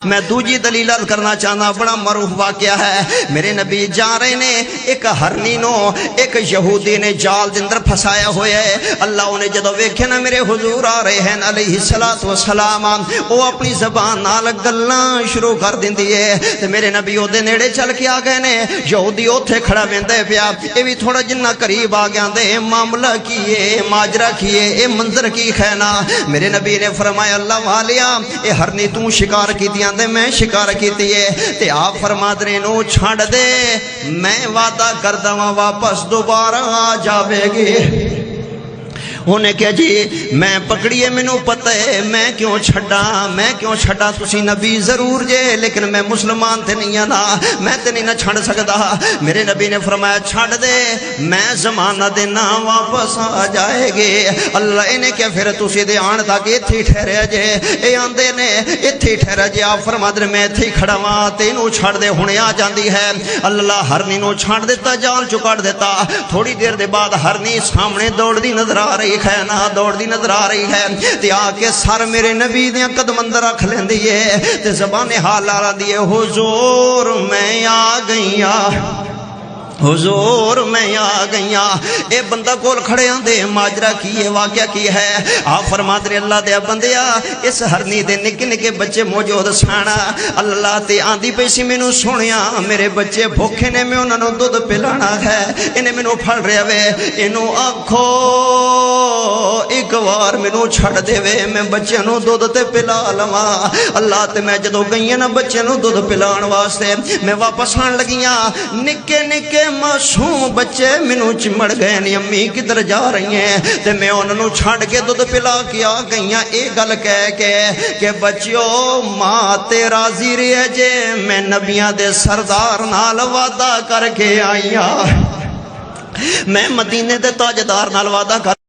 میں دوجی دلیل کرنا چاہنا، بڑا معروف واقعہ ہے۔ میرے نبی جا رہے نے، ایک ہرنی نو ایک یہودی نے جال دے اندر پھسایا ہویا ہے۔ اللہ نے جدو ویکھے نا میرے حضور آ رہے ہیں علیہ الصلوۃ والسلام، وہ اپنی زبان نال گلاں شروع کر دیندی ہے تے میرے نبی او دے نیڑے چل کے آ گئے نے۔ یہودی اوتھے کھڑا ویندا پیا، اے وی تھوڑا جنہ قریب آ گیا دے معاملہ کی ہے، ماجرا کی ہے، اے منظر کی ہے نا۔ میرے نبی نے فرمایا اللہ والیا اے ہرنی تو شکار کیتیاں دے میں شکار کیتی ہے تے آپ فرما دے نو چھڑ دے، میں وعدہ کردا ہاں واپس دوبارہ آ جاوے گی۔ انہیں کہا جی میں پکڑیے مینوں پتہ ہے میں کیوں چھڑا تسی نبی ضرور جے لیکن میں مسلمان تے نہیں نا، میں تے نہیں نہ چھڑ سکدا۔ میرے نبی نے فرمایا چھڑ دے، میں زمانہ دینا واپس آ جائے گے۔ اللہ انہیں کہا پھر تسی دے آن تک ایتھے ٹھہریا جے، اے آندے نے ایتھے ٹھہرا جے۔ آپ فرما دے میں ایتھے کھڑا ہاں تینوں چھڑ دے ہنے آ جاندی ہے۔ اللہ ہرنی نو چھڑ دیتا، جال چکڑ دیتا۔ تھوڑی دیر دے بعد ہرنی سامنے دوڑ دی نظر آ رہی ہے نا، دوڑ دی نظر آ رہی ہے تے آ کے سر میرے نبی دیاں قدم اندر رکھ لیندی ہے تے زبان حال آ دی ہے حضور میں آ گئی حضور میں آ گئیاں۔ اے بندہ کول کھڑے آندے ماجرا کی ہے، واقعہ کی ہے۔ آپ فرماتے ہیں اللہ دے بندیا اس ہرنی دے نکے نکے بچے موجود سانا، اللہ تے آندی پیسی مینوں سنیا میرے بچے بھوکے نے، میں انہاں نوں دودھ پلانا ہے۔ انہیں مینوں پھڑ رہا وے، اینوں آکھو ایک وار مینوں چھڑ دے وے، میں بچیاں نوں دودھ تے پلا لواں۔ اللہ تے میں جدوں گئی نا بچیاں نوں دودھ پلان واسطے میں واپس آن لگیاں، نکے نکے معصوم بچے مینوں چمڑ گئے نی امی کدھر جا رہی ہیں تے میں انہاں نوں چھڈ کے دودھ پلا کے آ گئیاں۔ اے گل کہہ کے کہ بچیو ماں تے راضی رہے جے، میں نبیاں دے سردار نال وعدہ کر کے آئیاں، میں مدینے دے تاجدار نال وعدہ کر